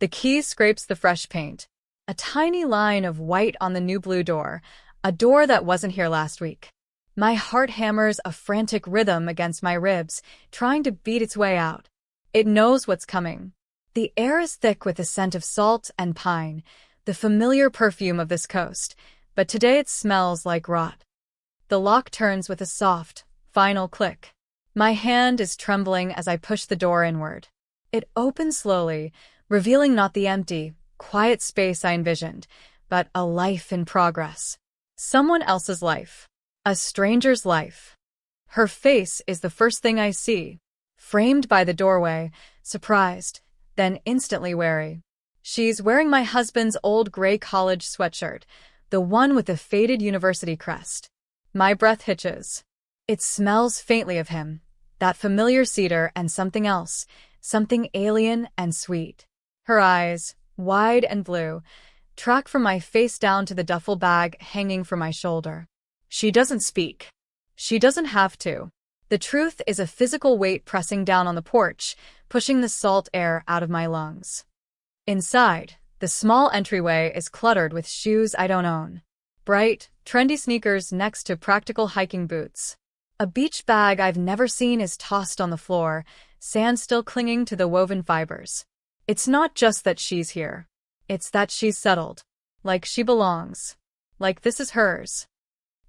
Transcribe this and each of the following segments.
The key scrapes the fresh paint. A tiny line of white on the new blue door, a door that wasn't here last week. My heart hammers a frantic rhythm against my ribs, trying to beat its way out. It knows what's coming. The air is thick with the scent of salt and pine, the familiar perfume of this coast, but today it smells like rot. The lock turns with a soft, final click. My hand is trembling as I push the door inward. It opens slowly, revealing not the empty, quiet space I envisioned, but a life in progress. Someone else's life. A stranger's life. Her face is the first thing I see, framed by the doorway, surprised, then instantly wary. She's wearing my husband's old gray college sweatshirt, the one with the faded university crest. My breath hitches. It smells faintly of him, that familiar cedar and something else, something alien and sweet. Her eyes, wide and blue, track from my face down to the duffel bag hanging from my shoulder. She doesn't speak. She doesn't have to. The truth is a physical weight pressing down on the porch, pushing the salt air out of my lungs. Inside, the small entryway is cluttered with shoes I don't own. Bright, trendy sneakers next to practical hiking boots. A beach bag I've never seen is tossed on the floor, sand still clinging to the woven fibers. It's not just that she's here. It's that she's settled. Like she belongs. Like this is hers.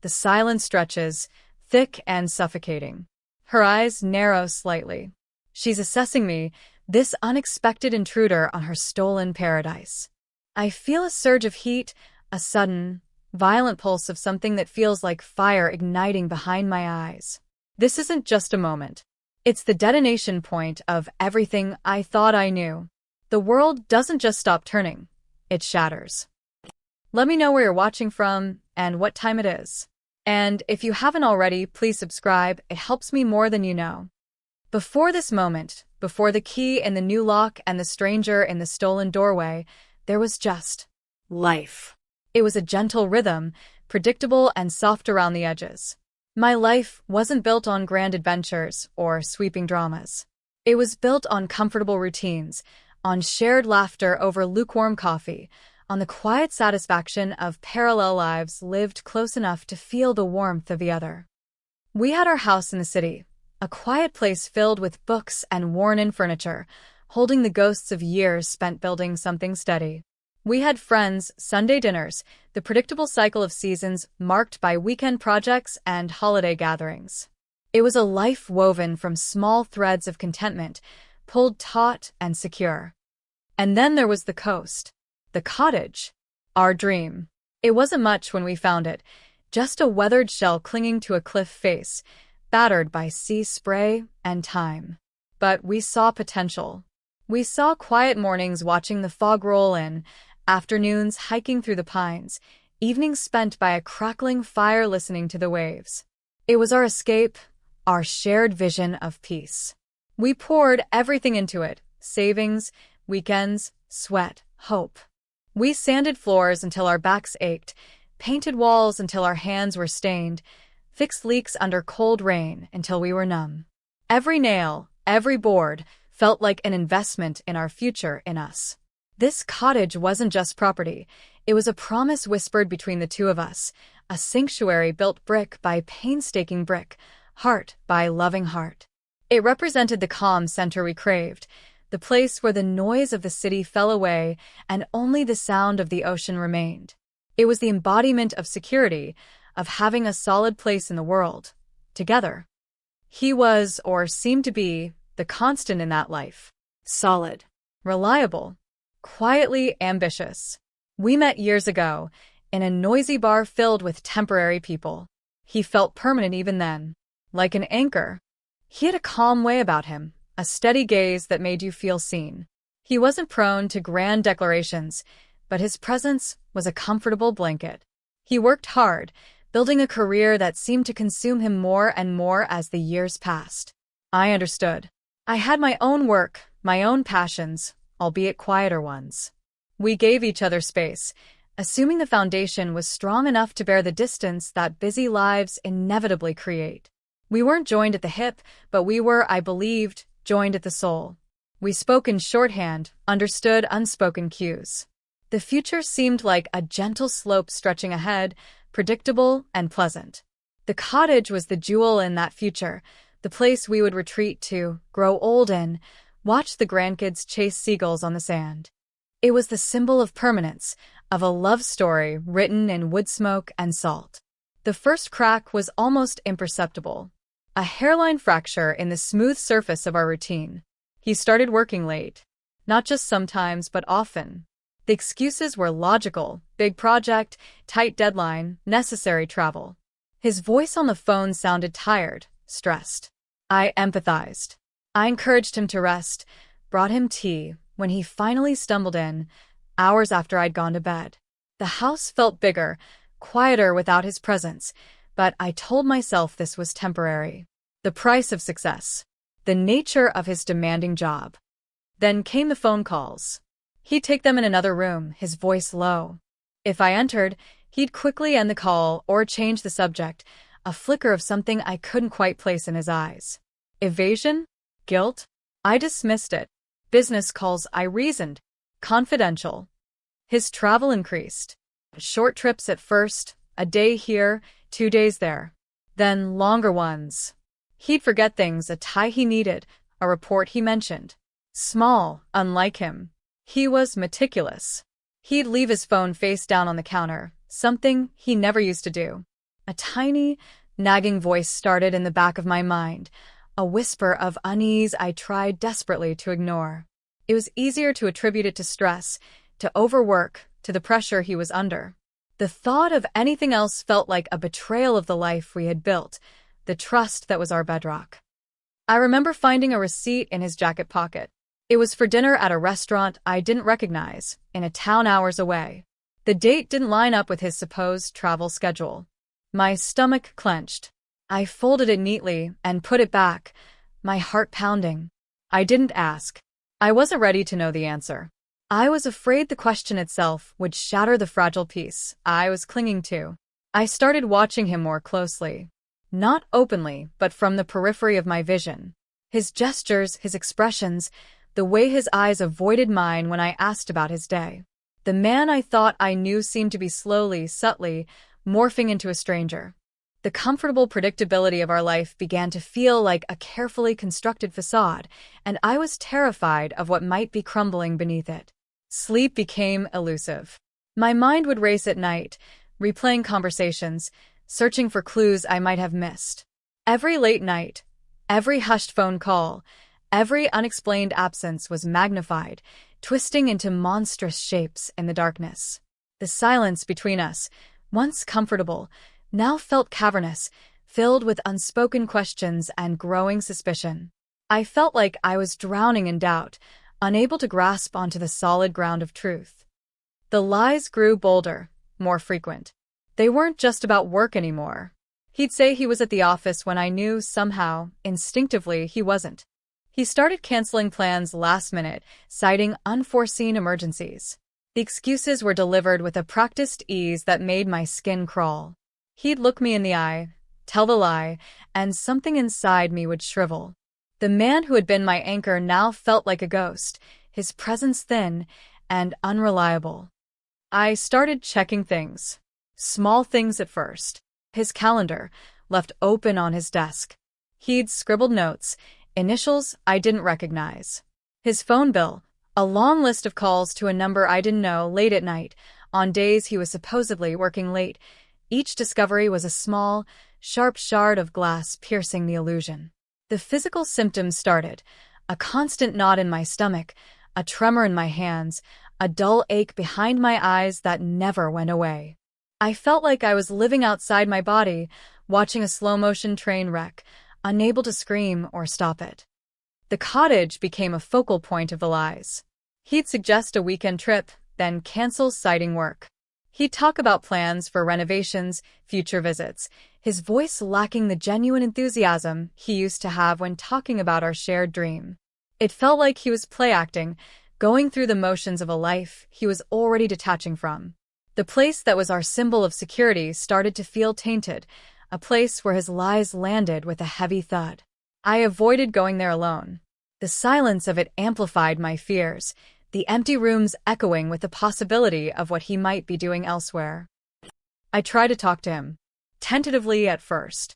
The silence stretches, thick and suffocating. Her eyes narrow slightly. She's assessing me, this unexpected intruder on her stolen paradise. I feel a surge of heat, a sudden, violent pulse of something that feels like fire igniting behind my eyes. This isn't just a moment. It's the detonation point of everything I thought I knew. The world doesn't just stop turning. It shatters. Let me know where you're watching from and what time it is. And if you haven't already, please subscribe. It helps me more than you know. Before this moment, before the key in the new lock and the stranger in the stolen doorway, there was just life. It was a gentle rhythm, predictable and soft around the edges. My life wasn't built on grand adventures or sweeping dramas. It was built on comfortable routines, on shared laughter over lukewarm coffee, on the quiet satisfaction of parallel lives lived close enough to feel the warmth of the other. We had our house in the city, a quiet place filled with books and worn-in furniture, holding the ghosts of years spent building something steady. We had friends, Sunday dinners, the predictable cycle of seasons marked by weekend projects and holiday gatherings. It was a life woven from small threads of contentment, pulled taut and secure. And then there was the coast. The cottage. Our dream. It wasn't much when we found it, just a weathered shell clinging to a cliff face, battered by sea spray and time. But we saw potential. We saw quiet mornings watching the fog roll in, afternoons hiking through the pines, evenings spent by a crackling fire listening to the waves. It was our escape, our shared vision of peace. We poured everything into it, savings, weekends, sweat, hope. We sanded floors until our backs ached, painted walls until our hands were stained, fixed leaks under cold rain until we were numb. Every nail, every board, felt like an investment in our future in us. This cottage wasn't just property. It was a promise whispered between the two of us, a sanctuary built brick by painstaking brick, heart by loving heart. It represented the calm center we craved, the place where the noise of the city fell away and only the sound of the ocean remained. It was the embodiment of security, of having a solid place in the world, together. He was, or seemed to be, the constant in that life. Solid. Reliable. Quietly ambitious. We met years ago, in a noisy bar filled with temporary people. He felt permanent even then. Like an anchor. He had a calm way about him. A steady gaze that made you feel seen. He wasn't prone to grand declarations, but his presence was a comfortable blanket. He worked hard, building a career that seemed to consume him more and more as the years passed. I understood. I had my own work, my own passions, albeit quieter ones. We gave each other space, assuming the foundation was strong enough to bear the distance that busy lives inevitably create. We weren't joined at the hip, but we were, I believed, joined at the soul. We spoke in shorthand, understood unspoken cues. The future seemed like a gentle slope stretching ahead, predictable and pleasant. The cottage was the jewel in that future, the place we would retreat to, grow old in, watch the grandkids chase seagulls on the sand. It was the symbol of permanence, of a love story written in wood smoke and salt. The first crack was almost imperceptible, a hairline fracture in the smooth surface of our routine. He started working late. Not just sometimes, but often. The excuses were logical: big project, tight deadline, necessary travel. His voice on the phone sounded tired, stressed. I empathized. I encouraged him to rest, brought him tea, when he finally stumbled in, hours after I'd gone to bed. The house felt bigger, quieter without his presence, but I told myself this was temporary. The price of success. The nature of his demanding job. Then came the phone calls. He'd take them in another room, his voice low. If I entered, he'd quickly end the call or change the subject, a flicker of something I couldn't quite place in his eyes. Evasion? Guilt? I dismissed it. Business calls, I reasoned. Confidential. His travel increased. Short trips at first, a day here, 2 days there. Then longer ones. He'd forget things, a tie he needed, a report he mentioned. Small, unlike him. He was meticulous. He'd leave his phone face down on the counter, something he never used to do. A tiny, nagging voice started in the back of my mind, a whisper of unease I tried desperately to ignore. It was easier to attribute it to stress, to overwork, to the pressure he was under. The thought of anything else felt like a betrayal of the life we had built, the trust that was our bedrock. I remember finding a receipt in his jacket pocket. It was for dinner at a restaurant I didn't recognize, in a town hours away. The date didn't line up with his supposed travel schedule. My stomach clenched. I folded it neatly and put it back, my heart pounding. I didn't ask. I wasn't ready to know the answer. I was afraid the question itself would shatter the fragile peace I was clinging to. I started watching him more closely. Not openly, but from the periphery of my vision. His gestures, his expressions, the way his eyes avoided mine when I asked about his day. The man I thought I knew seemed to be slowly, subtly, morphing into a stranger. The comfortable predictability of our life began to feel like a carefully constructed facade, and I was terrified of what might be crumbling beneath it. Sleep became elusive. My mind would race at night, replaying conversations, searching for clues I might have missed. Every late night, every hushed phone call, every unexplained absence was magnified, twisting into monstrous shapes in the darkness. The silence between us, once comfortable, now felt cavernous, filled with unspoken questions and growing suspicion. I felt like I was drowning in doubt, unable to grasp onto the solid ground of truth. The lies grew bolder, more frequent. They weren't just about work anymore. He'd say he was at the office when I knew somehow, instinctively, he wasn't. He started canceling plans last minute, citing unforeseen emergencies. The excuses were delivered with a practiced ease that made my skin crawl. He'd look me in the eye, tell the lie, and something inside me would shrivel. The man who had been my anchor now felt like a ghost, his presence thin and unreliable. I started checking things. Small things at first. His calendar, left open on his desk. He'd scribbled notes, initials I didn't recognize. His phone bill, a long list of calls to a number I didn't know late at night, on days he was supposedly working late. Each discovery was a small, sharp shard of glass piercing the illusion. The physical symptoms started, a constant knot in my stomach, a tremor in my hands, a dull ache behind my eyes that never went away. I felt like I was living outside my body, watching a slow-motion train wreck, unable to scream or stop it. The cottage became a focal point of the lies. He'd suggest a weekend trip, then cancel citing work. He'd talk about plans for renovations, future visits, his voice lacking the genuine enthusiasm he used to have when talking about our shared dream. It felt like he was play-acting, going through the motions of a life he was already detaching from. The place that was our symbol of security started to feel tainted, a place where his lies landed with a heavy thud. I avoided going there alone. The The silence of it amplified my fears, the empty rooms echoing with the possibility of what he might be doing elsewhere. I tried to talk to him, tentatively at first.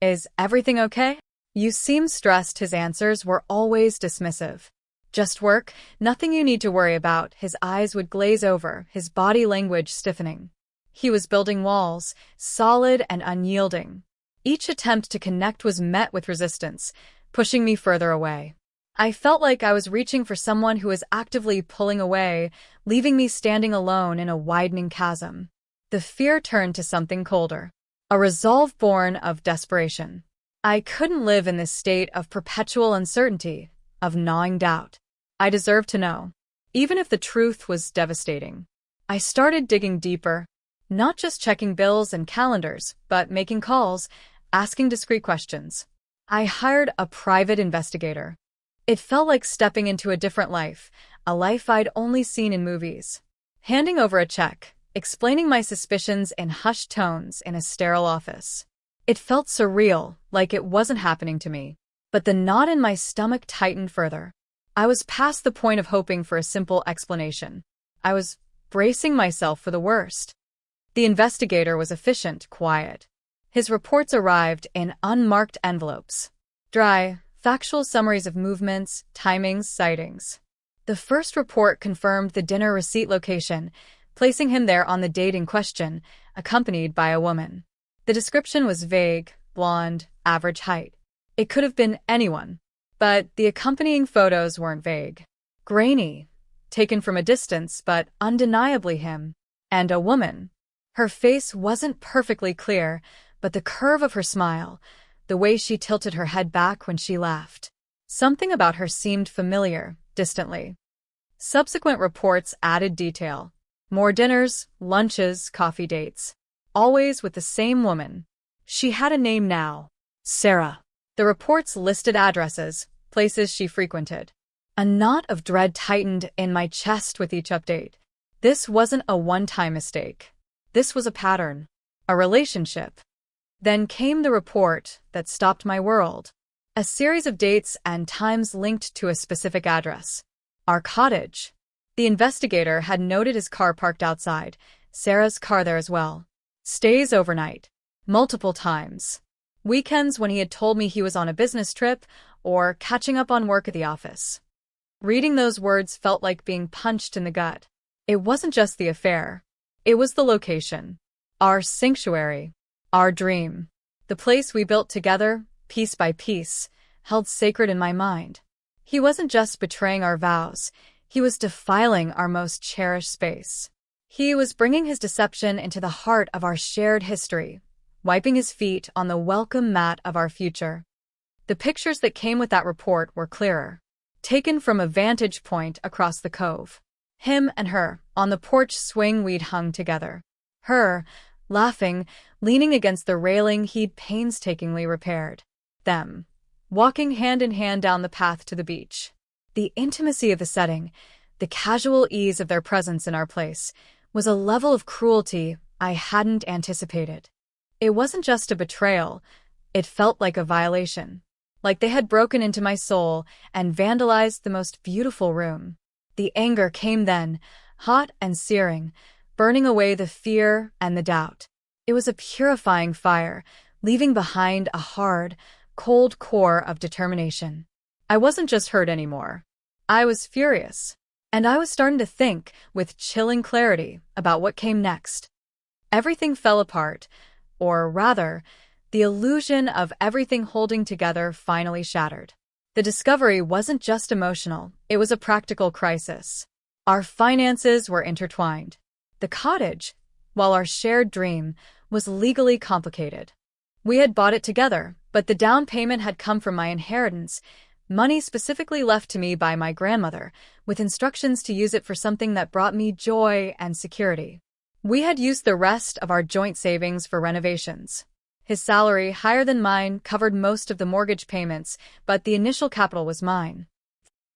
"Is everything okay? You seem stressed." His answers were always dismissive. "Just work, nothing you need to worry about." His eyes would glaze over, his body language stiffening. He was building walls, solid and unyielding. Each attempt to connect was met with resistance, pushing me further away. I felt like I was reaching for someone who was actively pulling away, leaving me standing alone in a widening chasm. The fear turned to something colder, a resolve born of desperation. I couldn't live in this state of perpetual uncertainty, of gnawing doubt. I deserved to know, even if the truth was devastating. I started digging deeper, not just checking bills and calendars, but making calls, asking discreet questions. I hired a private investigator. It felt like stepping into a different life, a life I'd only seen in movies. Handing over a check, explaining my suspicions in hushed tones in a sterile office. It felt surreal, like it wasn't happening to me. But the knot in my stomach tightened further. I was past the point of hoping for a simple explanation. I was bracing myself for the worst. The investigator was efficient, quiet. His reports arrived in unmarked envelopes. Dry, factual summaries of movements, timings, sightings. The first report confirmed the dinner receipt location, placing him there on the date in question, accompanied by a woman. The description was vague, blonde, average height. It could have been anyone, but the accompanying photos weren't vague. Grainy, taken from a distance but undeniably him. And a woman. Her face wasn't perfectly clear, but the curve of her smile, the way she tilted her head back when she laughed. Something about her seemed familiar, distantly. Subsequent reports added detail. More dinners, lunches, coffee dates. Always with the same woman. She had a name now. Sarah. The reports listed addresses, places she frequented. A knot of dread tightened in my chest with each update. This wasn't a one-time mistake. This was a pattern. A relationship. Then came the report that stopped my world. A series of dates and times linked to a specific address. Our cottage. The investigator had noted his car parked outside, Sarah's car there as well. Stays overnight. Multiple times. Weekends when he had told me he was on a business trip or catching up on work at the office. Reading those words felt like being punched in the gut. It wasn't just the affair. It was the location. Our sanctuary. Our dream. The place we built together, piece by piece, held sacred in my mind. He wasn't just betraying our vows. He was defiling our most cherished space. He was bringing his deception into the heart of our shared history, wiping his feet on the welcome mat of our future. The pictures that came with that report were clearer, taken from a vantage point across the cove. Him and her, on the porch swing we'd hung together. Her, laughing, leaning against the railing he'd painstakingly repaired. Them, walking hand in hand down the path to the beach. The intimacy of the setting, the casual ease of their presence in our place, was a level of cruelty I hadn't anticipated. It wasn't just a betrayal, it felt like a violation. Like they had broken into my soul and vandalized the most beautiful room. The anger came then, hot and searing, burning away the fear and the doubt. It was a purifying fire, leaving behind a hard, cold core of determination. I wasn't just hurt anymore. I was furious. And I was starting to think, with chilling clarity, about what came next. Everything fell apart, or rather, the illusion of everything holding together finally shattered. The discovery wasn't just emotional, it was a practical crisis. Our finances were intertwined. The cottage, while our shared dream, was legally complicated. We had bought it together, but the down payment had come from my inheritance, money specifically left to me by my grandmother, with instructions to use it for something that brought me joy and security. We had used the rest of our joint savings for renovations. His salary, higher than mine, covered most of the mortgage payments, but the initial capital was mine.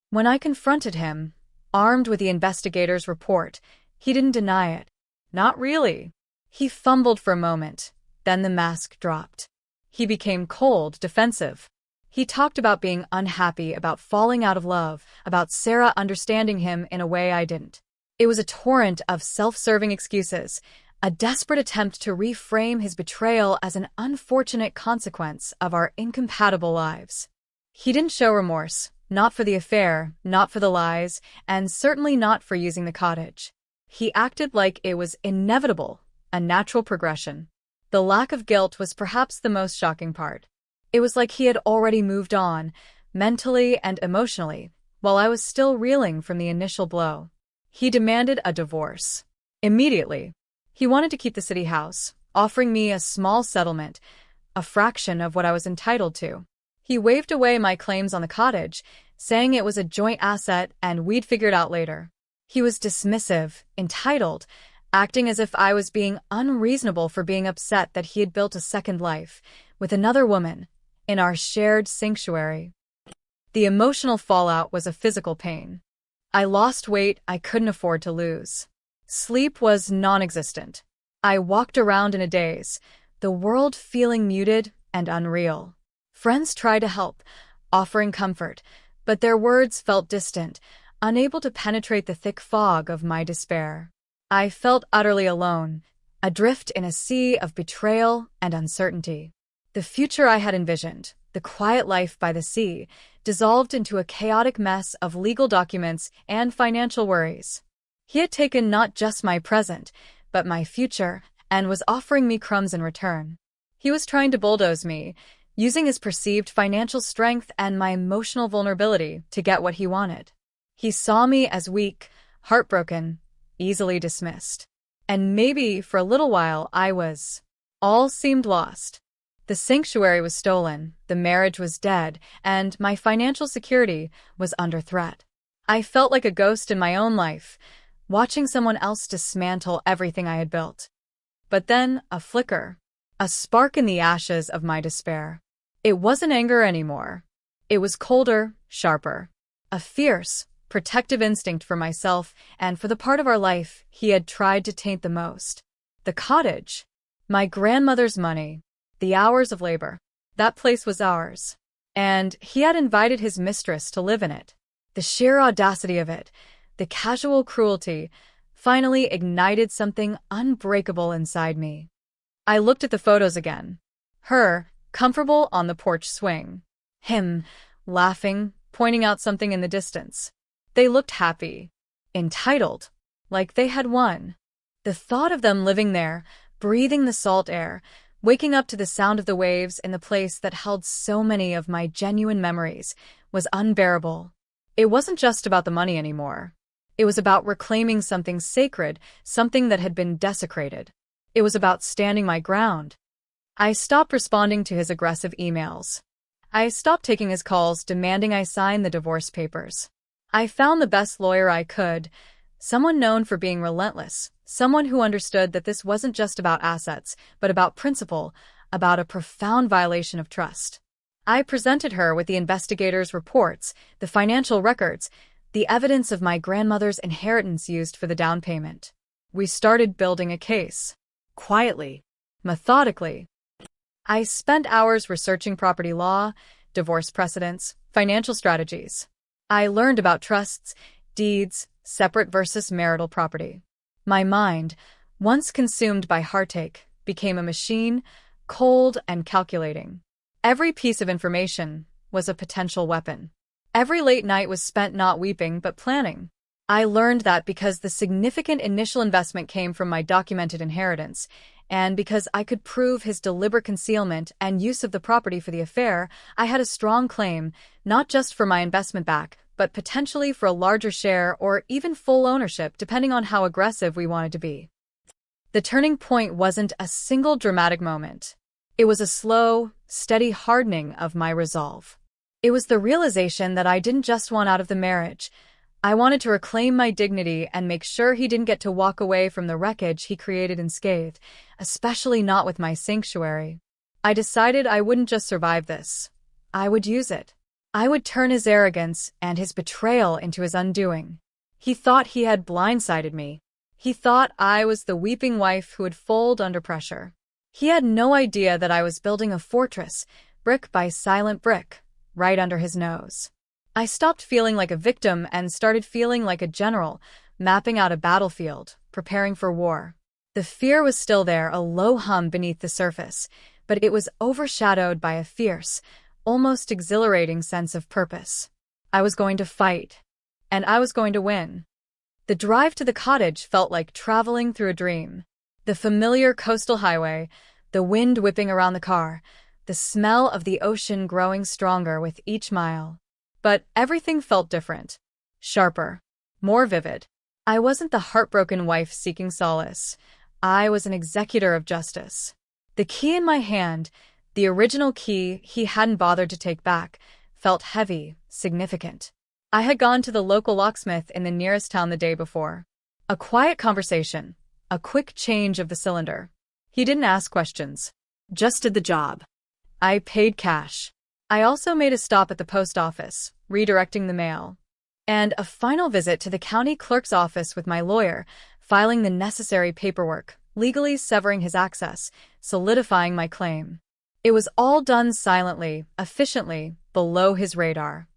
When I confronted him, armed with the investigator's report, he didn't deny it. Not really. He fumbled for a moment, then the mask dropped. He became cold, defensive. He talked about being unhappy, about falling out of love, about Sarah understanding him in a way I didn't. It was a torrent of self-serving excuses, a desperate attempt to reframe his betrayal as an unfortunate consequence of our incompatible lives. He didn't show remorse, not for the affair, not for the lies, and certainly not for using the cottage. He acted like it was inevitable, a natural progression. The lack of guilt was perhaps the most shocking part. It was like he had already moved on, mentally and emotionally, while I was still reeling from the initial blow. He demanded a divorce. Immediately. He wanted to keep the city house, offering me a small settlement, a fraction of what I was entitled to. He waved away my claims on the cottage, saying it was a joint asset and we'd figure it out later. He was dismissive, entitled, acting as if I was being unreasonable for being upset that he had built a second life, with another woman, in our shared sanctuary. The emotional fallout was a physical pain. I lost weight I couldn't afford to lose. Sleep was non-existent. I walked around in a daze, the world feeling muted and unreal. Friends tried to help, offering comfort, but their words felt distant, unable to penetrate the thick fog of my despair. I felt utterly alone, adrift in a sea of betrayal and uncertainty. The future I had envisioned, the quiet life by the sea, dissolved into a chaotic mess of legal documents and financial worries. He had taken not just my present, but my future, and was offering me crumbs in return. He was trying to bulldoze me, using his perceived financial strength and my emotional vulnerability to get what he wanted. He saw me as weak, heartbroken, easily dismissed. And maybe for a little while all seemed lost. The sanctuary was stolen, the marriage was dead, and my financial security was under threat. I felt like a ghost in my own life, watching someone else dismantle everything I had built. But then, a flicker, a spark in the ashes of my despair. It wasn't anger anymore. It was colder, sharper. A fierce, protective instinct for myself and for the part of our life he had tried to taint the most. The cottage. My grandmother's money. The hours of labor. That place was ours. And he had invited his mistress to live in it. The sheer audacity of it, the casual cruelty, finally ignited something unbreakable inside me. I looked at the photos again. Her, comfortable on the porch swing. Him, laughing, pointing out something in the distance. They looked happy, entitled, like they had won. The thought of them living there, breathing the salt air, waking up to the sound of the waves in the place that held so many of my genuine memories, was unbearable. It wasn't just about the money anymore. It was about reclaiming something sacred, something that had been desecrated. It was about standing my ground. I stopped responding to his aggressive emails. I stopped taking his calls demanding I sign the divorce papers. I found the best lawyer I could, someone known for being relentless, someone who understood that this wasn't just about assets, but about principle, about a profound violation of trust. I presented her with the investigators' reports, the financial records, the evidence of my grandmother's inheritance used for the down payment. We started building a case. Quietly. Methodically. I spent hours researching property law, divorce precedents, financial strategies. I learned about trusts, deeds, separate versus marital property. My mind, once consumed by heartache, became a machine, cold and calculating. Every piece of information was a potential weapon. Every late night was spent not weeping but planning. I learned that because the significant initial investment came from my documented inheritance, and because I could prove his deliberate concealment and use of the property for the affair, I had a strong claim, not just for my investment back, but potentially for a larger share or even full ownership depending on how aggressive we wanted to be. The turning point wasn't a single dramatic moment. It was a slow, steady hardening of my resolve. It was the realization that I didn't just want out of the marriage. I wanted to reclaim my dignity and make sure he didn't get to walk away from the wreckage he created unscathed, especially not with my sanctuary. I decided I wouldn't just survive this. I would use it. I would turn his arrogance and his betrayal into his undoing. He thought he had blindsided me. He thought I was the weeping wife who would fold under pressure. He had no idea that I was building a fortress, brick by silent brick, right under his nose. I stopped feeling like a victim and started feeling like a general, mapping out a battlefield, preparing for war. The fear was still there, a low hum beneath the surface, but it was overshadowed by a fierce, almost exhilarating sense of purpose. I was going to fight, and I was going to win. The drive to the cottage felt like traveling through a dream. The familiar coastal highway, the wind whipping around the car, the smell of the ocean growing stronger with each mile. But everything felt different, sharper, more vivid. I wasn't the heartbroken wife seeking solace. I was an executor of justice. The key in my hand, the original key he hadn't bothered to take back, felt heavy, significant. I had gone to the local locksmith in the nearest town the day before. A quiet conversation, a quick change of the cylinder. He didn't ask questions, just did the job. I paid cash. I also made a stop at the post office, redirecting the mail. And a final visit to the county clerk's office with my lawyer, filing the necessary paperwork, legally severing his access, solidifying my claim. It was all done silently, efficiently, below his radar.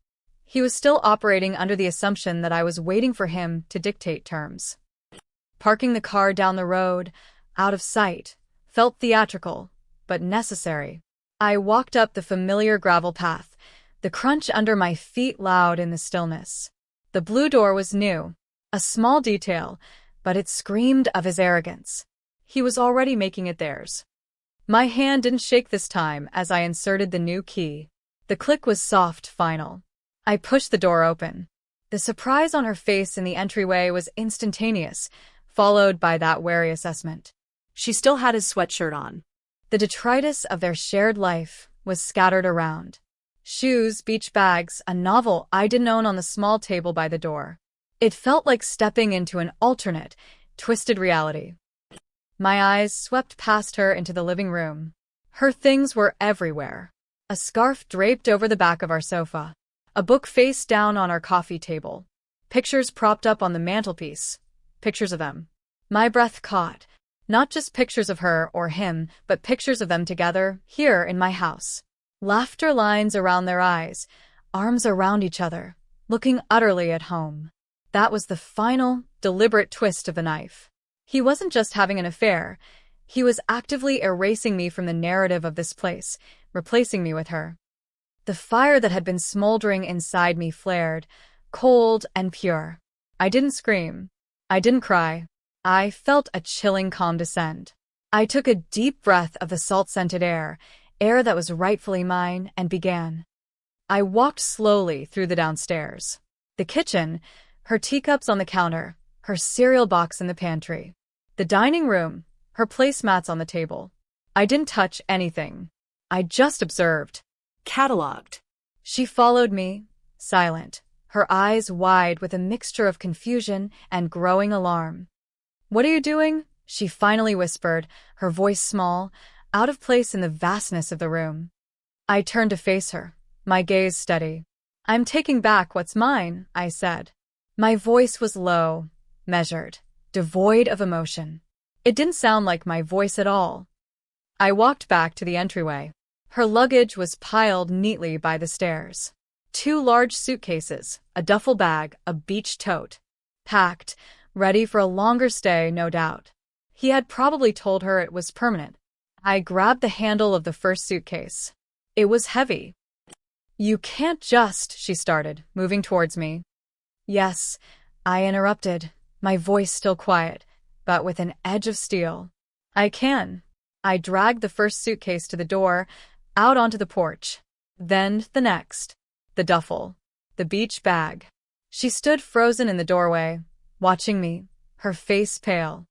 He was still operating under the assumption that I was waiting for him to dictate terms. Parking the car down the road, out of sight, felt theatrical, but necessary. I walked up the familiar gravel path, the crunch under my feet loud in the stillness. The blue door was new, a small detail, but it screamed of his arrogance. He was already making it theirs. My hand didn't shake this time as I inserted the new key. The click was soft, final. I pushed the door open. The surprise on her face in the entryway was instantaneous, followed by that wary assessment. She still had his sweatshirt on. The detritus of their shared life was scattered around. Shoes, beach bags, a novel I didn't own on the small table by the door. It felt like stepping into an alternate, twisted reality. My eyes swept past her into the living room. Her things were everywhere. A scarf draped over the back of our sofa. A book face down on our coffee table. Pictures propped up on the mantelpiece. Pictures of them. My breath caught. Not just pictures of her or him, but pictures of them together, here in my house. Laughter lines around their eyes, arms around each other, looking utterly at home. That was the final, deliberate twist of the knife. He wasn't just having an affair. He was actively erasing me from the narrative of this place, replacing me with her. The fire that had been smoldering inside me flared, cold and pure. I didn't scream. I didn't cry. I felt a chilling calm descend. I took a deep breath of the salt-scented air that was rightfully mine, and began. I walked slowly through the downstairs. The kitchen, her teacups on the counter, her cereal box in the pantry. The dining room, her placemats on the table. I didn't touch anything. I just observed. Cataloged. She followed me, silent, her eyes wide with a mixture of confusion and growing alarm. "What are you doing?" she finally whispered, her voice small, out of place in the vastness of the room. I turned to face her, my gaze steady. "I'm taking back what's mine," I said. My voice was low, measured, devoid of emotion. It didn't sound like my voice at all. I walked back to the entryway. Her luggage was piled neatly by the stairs. 2 large suitcases, a duffel bag, a beach tote. Packed, ready for a longer stay, no doubt. He had probably told her it was permanent. I grabbed the handle of the first suitcase. It was heavy. "You can't just," she started, moving towards me. "Yes," I interrupted, my voice still quiet, but with an edge of steel. "I can." I dragged the first suitcase to the door, out onto the porch. Then the next. The duffel. The beach bag. She stood frozen in the doorway, watching me, her face pale.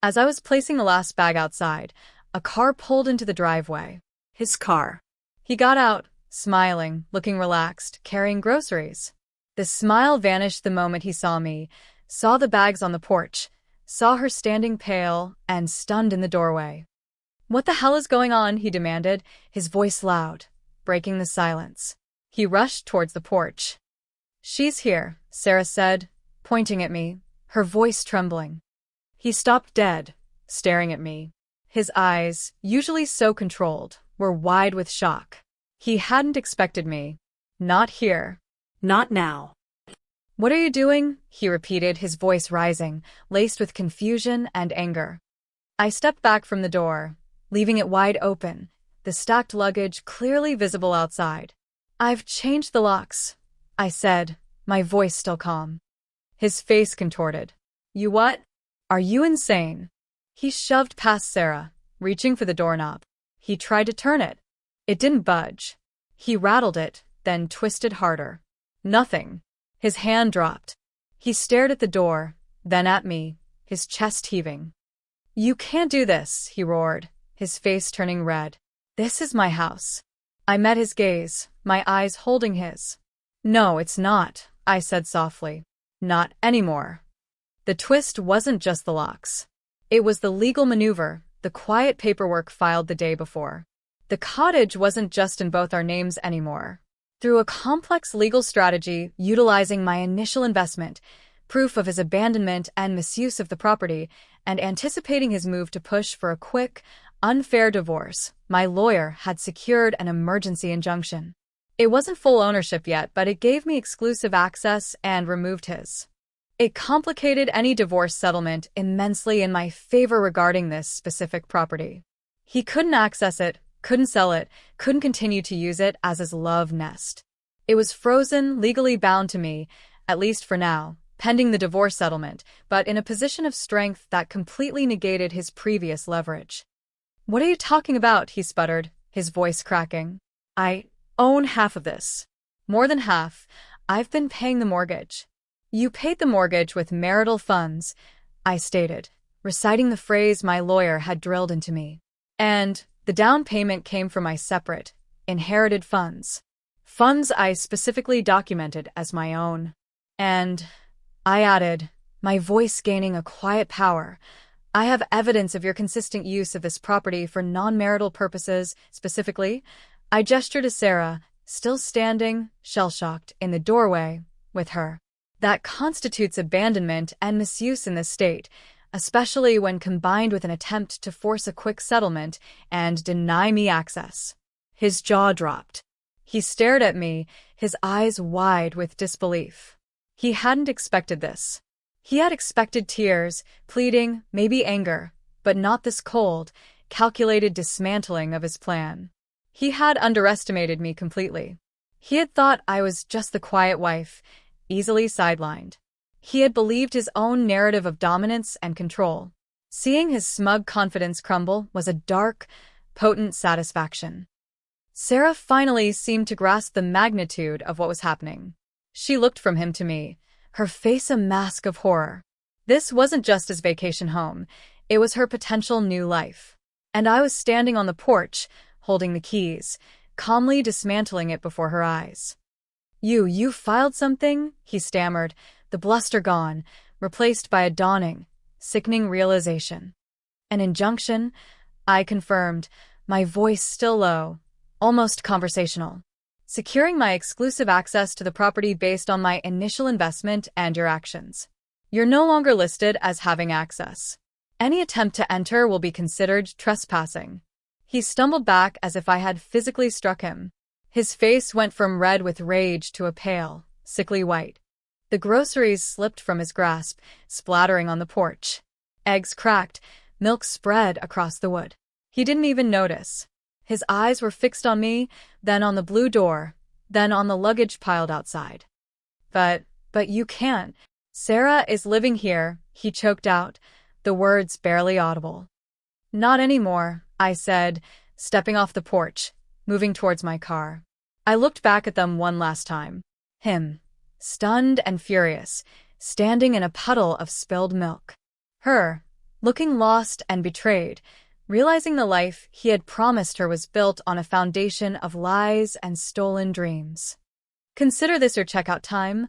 As I was placing the last bag outside, a car pulled into the driveway. His car. He got out, smiling, looking relaxed, carrying groceries. The smile vanished the moment he saw me, saw the bags on the porch, saw her standing pale and stunned in the doorway. "What the hell is going on?" he demanded, his voice loud, breaking the silence. He rushed towards the porch. "She's here," Sarah said, pointing at me, her voice trembling. He stopped dead, staring at me. His eyes, usually so controlled, were wide with shock. He hadn't expected me, Not here. Not now. What are you doing? He repeated, his voice rising, laced with confusion and anger. I stepped back from the door, leaving it wide open, the stacked luggage clearly visible outside. I've changed the locks, I said, my voice still calm. His face contorted. You what? Are you insane? He shoved past Sarah, reaching for the doorknob. He tried to turn it. It didn't budge. He rattled it, then twisted harder. Nothing. His hand dropped. He stared at the door, then at me, his chest heaving. You can't do this, he roared, his face turning red. This is my house. I met his gaze, my eyes holding his. No, it's not, I said softly. Not anymore. The twist wasn't just the locks. It was the legal maneuver, the quiet paperwork filed the day before. The cottage wasn't just in both our names anymore. Through a complex legal strategy utilizing my initial investment, proof of his abandonment and misuse of the property, and anticipating his move to push for a quick, unfair divorce, my lawyer had secured an emergency injunction. It wasn't full ownership yet, but it gave me exclusive access and removed his. It complicated any divorce settlement immensely in my favor regarding this specific property. He couldn't access it, couldn't sell it, couldn't continue to use it as his love nest. It was frozen, legally bound to me, at least for now, pending the divorce settlement, but in a position of strength that completely negated his previous leverage. What are you talking about? He sputtered, his voice cracking. I own half of this. More than half. I've been paying the mortgage. You paid the mortgage with marital funds, I stated, reciting the phrase my lawyer had drilled into me. And the down payment came from my separate, inherited funds. Funds I specifically documented as my own. And, I added, my voice gaining a quiet power, I have evidence of your consistent use of this property for non-marital purposes. Specifically, I gestured to Sarah, still standing, shell-shocked, in the doorway, with her. That constitutes abandonment and misuse in this state, especially when combined with an attempt to force a quick settlement and deny me access. His jaw dropped. He stared at me, his eyes wide with disbelief. He hadn't expected this. He had expected tears, pleading, maybe anger, but not this cold, calculated dismantling of his plan. He had underestimated me completely. He had thought I was just the quiet wife, easily sidelined. He had believed his own narrative of dominance and control. Seeing his smug confidence crumble was a dark, potent satisfaction. Sarah finally seemed to grasp the magnitude of what was happening. She looked from him to me, her face a mask of horror. This wasn't just his vacation home, it was her potential new life. And I was standing on the porch, holding the keys, calmly dismantling it before her eyes. You filed something? He stammered, the bluster gone, replaced by a dawning, sickening realization. An injunction? I confirmed, my voice still low, almost conversational. Securing my exclusive access to the property based on my initial investment and your actions. You're no longer listed as having access. Any attempt to enter will be considered trespassing. He stumbled back as if I had physically struck him. His face went from red with rage to a pale, sickly white. The groceries slipped from his grasp, splattering on the porch. Eggs cracked, milk spread across the wood. He didn't even notice. His eyes were fixed on me, then on the blue door, then on the luggage piled outside. But you can't. Sarah is living here, he choked out, the words barely audible. Not anymore, I said, stepping off the porch, moving towards my car. I looked back at them one last time. Him, stunned and furious, standing in a puddle of spilled milk. Her, looking lost and betrayed, realizing the life he had promised her was built on a foundation of lies and stolen dreams. Consider this your checkout time,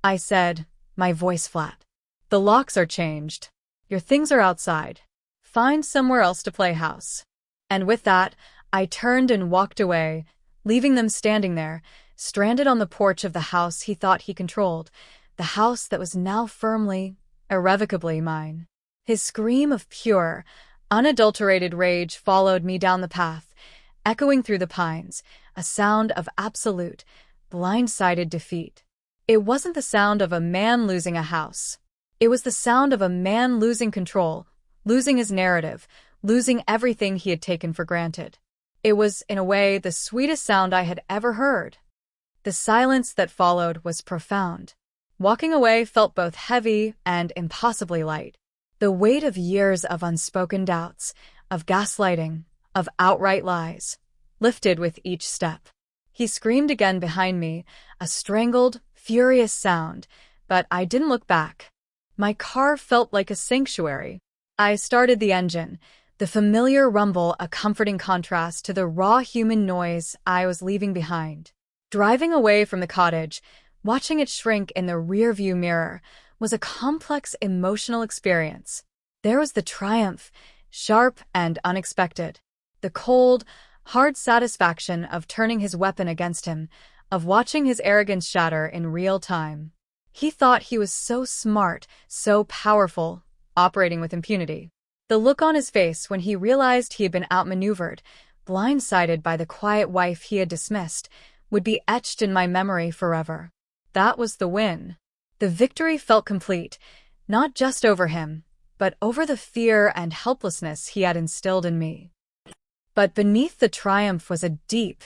I said, my voice flat. The locks are changed. Your things are outside. Find somewhere else to play house. And with that, I turned and walked away, leaving them standing there, stranded on the porch of the house he thought he controlled, the house that was now firmly, irrevocably mine. His scream of pure, unadulterated rage followed me down the path, echoing through the pines, a sound of absolute, blindsided defeat. It wasn't the sound of a man losing a house. It was the sound of a man losing control, losing his narrative, losing everything he had taken for granted. It was, in a way, the sweetest sound I had ever heard. The silence that followed was profound. Walking away felt both heavy and impossibly light. The weight of years of unspoken doubts, of gaslighting, of outright lies, lifted with each step. He screamed again behind me, a strangled, furious sound, but I didn't look back. My car felt like a sanctuary. I started the engine, the familiar rumble a comforting contrast to the raw human noise I was leaving behind. Driving away from the cottage, watching it shrink in the rearview mirror, was a complex emotional experience. There was the triumph, sharp and unexpected. The cold, hard satisfaction of turning his weapon against him, of watching his arrogance shatter in real time. He thought he was so smart, so powerful, operating with impunity. The look on his face when he realized he had been outmaneuvered, blindsided by the quiet wife he had dismissed, would be etched in my memory forever. That was the win. The victory felt complete, not just over him, but over the fear and helplessness he had instilled in me. But beneath the triumph was a deep,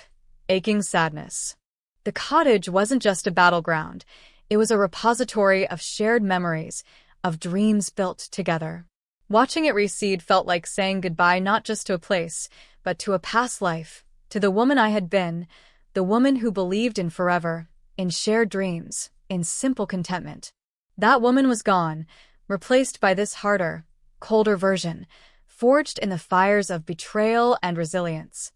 aching sadness. The cottage wasn't just a battleground. It was a repository of shared memories, of dreams built together. Watching it recede felt like saying goodbye not just to a place, but to a past life, to the woman I had been, the woman who believed in forever, in shared dreams, in simple contentment. That woman was gone, replaced by this harder, colder version, forged in the fires of betrayal and resilience.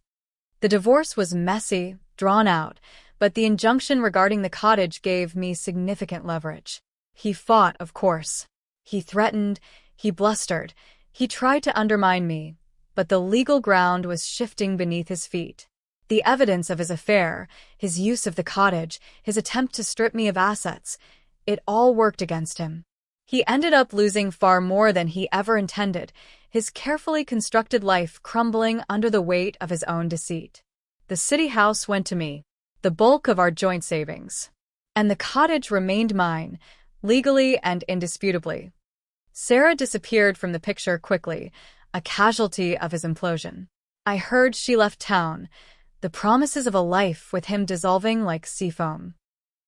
The divorce was messy, drawn out, but the injunction regarding the cottage gave me significant leverage. He fought, of course. He threatened, he blustered, he tried to undermine me, but the legal ground was shifting beneath his feet. The evidence of his affair, his use of the cottage, his attempt to strip me of assets, it all worked against him. He ended up losing far more than he ever intended, his carefully constructed life crumbling under the weight of his own deceit. The city house went to me, the bulk of our joint savings. And the cottage remained mine, legally and indisputably. Sarah disappeared from the picture quickly, a casualty of his implosion. I heard she left town, the promises of a life with him dissolving like sea foam.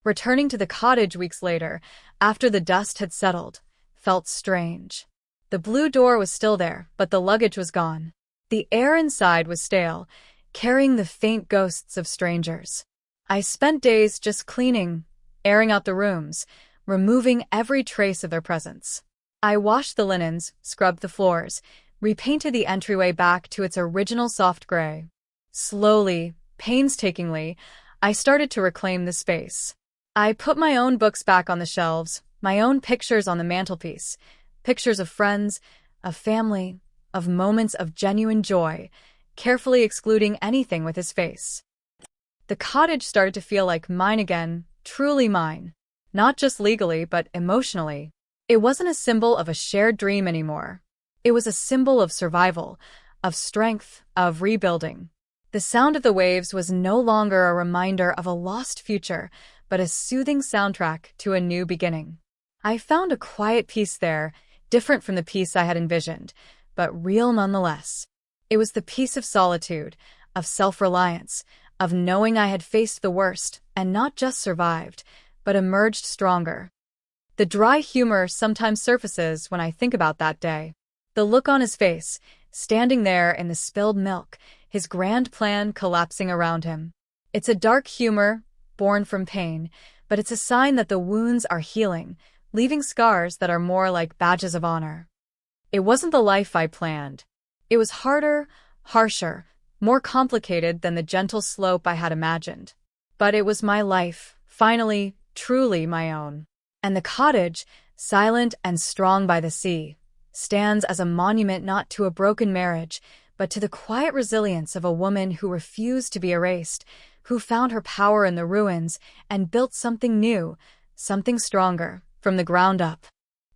Returning to the cottage weeks later, after the dust had settled, felt strange. The blue door was still there, but the luggage was gone. The air inside was stale, carrying the faint ghosts of strangers. I spent days just cleaning, airing out the rooms, removing every trace of their presence. I washed the linens, scrubbed the floors, repainted the entryway back to its original soft gray. Slowly, painstakingly, I started to reclaim the space. I put my own books back on the shelves, my own pictures on the mantelpiece, pictures of friends, of family, of moments of genuine joy, carefully excluding anything with his face. The cottage started to feel like mine again, truly mine. Not just legally, but emotionally. It wasn't a symbol of a shared dream anymore. It was a symbol of survival, of strength, of rebuilding. The sound of the waves was no longer a reminder of a lost future, but a soothing soundtrack to a new beginning. I found a quiet peace there, different from the peace I had envisioned, but real nonetheless. It was the peace of solitude, of self-reliance, of knowing I had faced the worst and not just survived, but emerged stronger. The dry humor sometimes surfaces when I think about that day. The look on his face, standing there in the spilled milk, his grand plan collapsing around him. It's a dark humor, born from pain, but it's a sign that the wounds are healing, leaving scars that are more like badges of honor. It wasn't the life I planned. It was harder, harsher, more complicated than the gentle slope I had imagined. But it was my life, finally, truly my own. And the cottage, silent and strong by the sea, stands as a monument not to a broken marriage, but to the quiet resilience of a woman who refused to be erased, who found her power in the ruins and built something new, something stronger, from the ground up.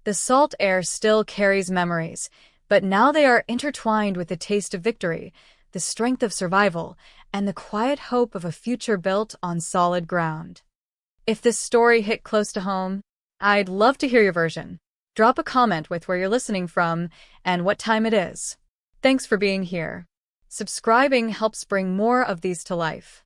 The salt air still carries memories, but now they are intertwined with the taste of victory, the strength of survival, and the quiet hope of a future built on solid ground. If this story hit close to home, I'd love to hear your version. Drop a comment with where you're listening from and what time it is. Thanks for being here. Subscribing helps bring more of these to life.